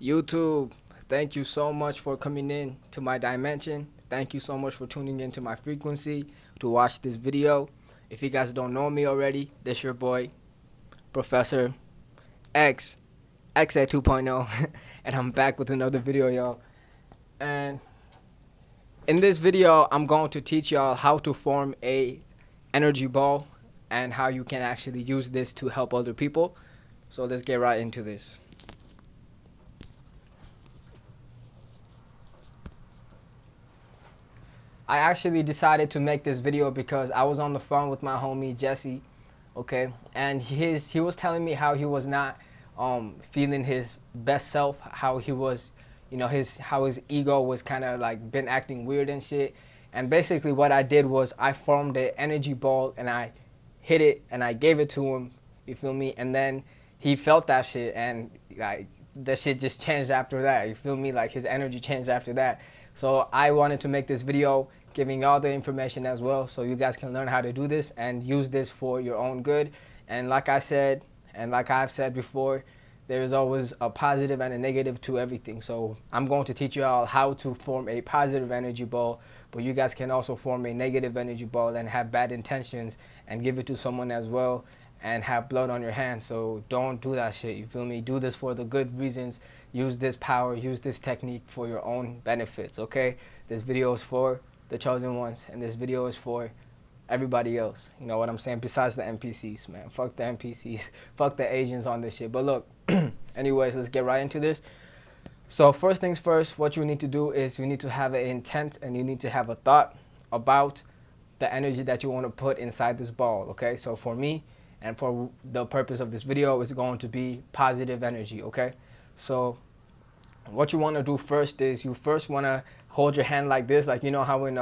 YouTube, thank you so much for coming in to my dimension. Thank you so much for tuning into my frequency to watch this video. If you guys don't know me already, this your boy, Professor X, X at 2.0, and I'm back with another video, y'all. And in this video, I'm going to teach y'all how to form a energy ball and how you can actually use this to help other people. So let's get right into this. I actually decided to make this video because I was on the phone with my homie Jesse, okay, and he was telling me how he was not feeling his best self, how he was, how his ego was kind of like been acting weird and shit. And basically what I did was I formed an energy ball and I hit it and I gave it to him, you feel me? And then he felt that shit and like that shit just changed after that, you feel me? Like his energy changed after that. So I wanted to make this video giving all the information as well so you guys can learn how to do this and use this for your own good. And like I said, and like I've said before, there is always a positive and a negative to everything. So I'm going to teach you all how to form a positive energy ball, but you guys can also form a negative energy ball and have bad intentions and give it to someone as well and have blood on your hands. So don't do that shit, you feel me? Do this for the good reasons. Use this power, use this technique for your own benefits, okay? This video is for the chosen ones, and this video is for everybody else. You know what I'm saying? Besides the NPCs, man. Fuck the NPCs. Fuck the Asians on this shit. But look, anyways, let's get right into this. So first things first, what you need to do is you need to have an intent and you need to have a thought about the energy that you want to put inside this ball, okay? So for me, and for the purpose of this video, it's going to be positive energy, okay? So what you want to do first is you first want to hold your hand like this, like you know how in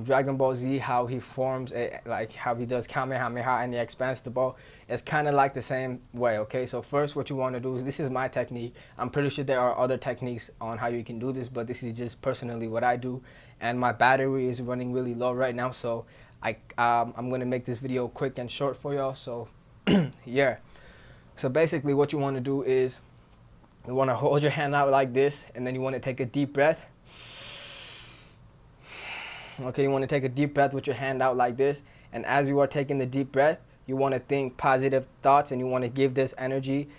Dragon Ball Z, how he forms a, like how he does Kamehameha and he expands the ball. It's kind of like the same way, okay? So first what you want to do is, this is my technique. I'm pretty sure there are other techniques on how you can do this, but this is just personally what I do. And my battery is running really low right now, so I'm gonna make this video quick and short for y'all. So yeah, so basically what you want to do is you want to hold your hand out like this, and then you want to take a deep breath. Okay, you want to take a deep breath with your hand out like this, and as you are taking the deep breath, you want to think positive thoughts, and you want to give this energy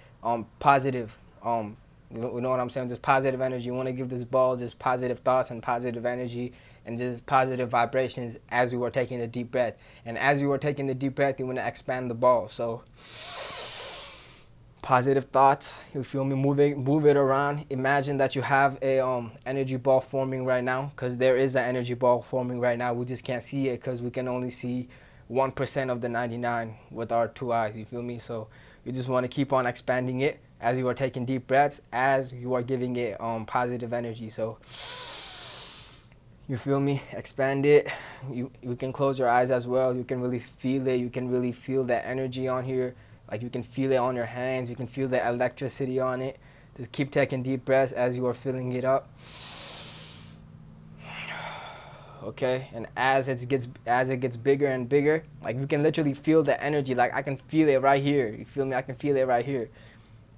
positive, you know what I'm saying, just positive energy. You want to give this ball just positive thoughts and positive energy and just positive vibrations as you are taking the deep breath. And as you are taking the deep breath, you want to expand the ball. So positive thoughts, you feel me? Move it around. Imagine that you have a energy ball forming right now, because there is an energy ball forming right now. We just can't see it because we can only see 1% of the 99 with our two eyes, you feel me? So you just want to keep on expanding it as you are taking deep breaths, as you are giving it positive energy. So you feel me? Expand it. You can close your eyes as well. You can really feel it. You can really feel that energy on here. Like you can feel it on your hands. You can feel the electricity on it. Just keep taking deep breaths as you are filling it up. Okay, and as it gets bigger and bigger, like you can literally feel the energy. Like I can feel it right here. You feel me? I can feel it right here.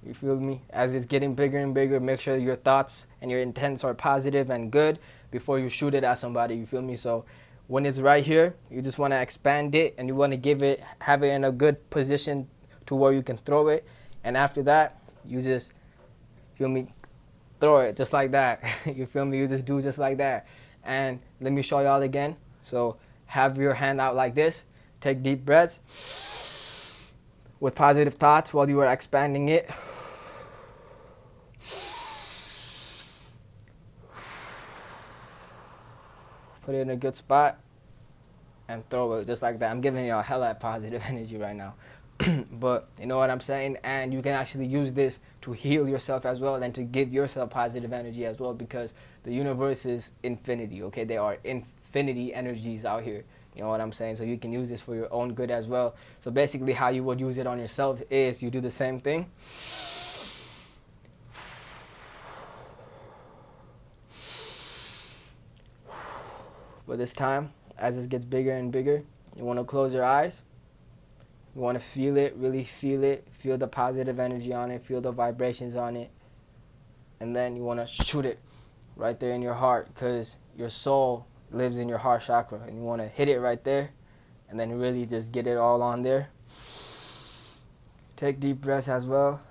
You feel me? As it's getting bigger and bigger, make sure your thoughts and your intents are positive and good before you shoot it at somebody. You feel me? So when it's right here, you just want to expand it and you want to have it in a good position to where you can throw it. And after that, you just, feel me, throw it just like that. You feel me? You just do just like that. And let me show y'all again. So have your hand out like this. Take deep breaths with positive thoughts while you are expanding it. Put it in a good spot and throw it just like that. I'm giving y'all hella positive energy right now. But you know what I'm saying? And you can actually use this to heal yourself as well and to give yourself positive energy as well, because the universe is infinity, okay? There are infinity energies out here. You know what I'm saying? So you can use this for your own good as well. So basically how you would use it on yourself is you do the same thing. But this time, as it gets bigger and bigger, you want to close your eyes. You want to feel it, really feel it. Feel the positive energy on it. Feel the vibrations on it. and then you want to shoot it right there in your heart, because your soul lives in your heart chakra, and you want to hit it right there, and then really just get it all on there. Take deep breaths as well,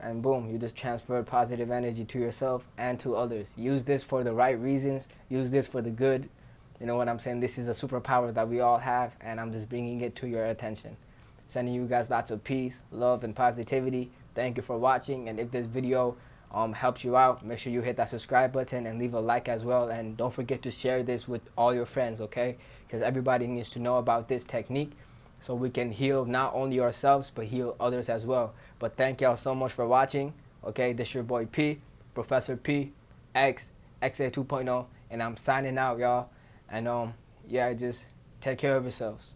and boom, you just transfer positive energy to yourself and to others. Use this for the right reasons. Use this for the good. You know what I'm saying? This is a superpower that we all have, and I'm just bringing it to your attention. Sending you guys lots of peace, love, and positivity. Thank you for watching, and if this video helps you out, make sure you hit that subscribe button and leave a like as well, and don't forget to share this with all your friends, okay? Because everybody needs to know about this technique, so we can heal not only ourselves but heal others as well. But thank y'all so much for watching. Okay, this your boy P, Professor P, X, XA 2.0, and I'm signing out, y'all. And yeah, just take care of yourselves.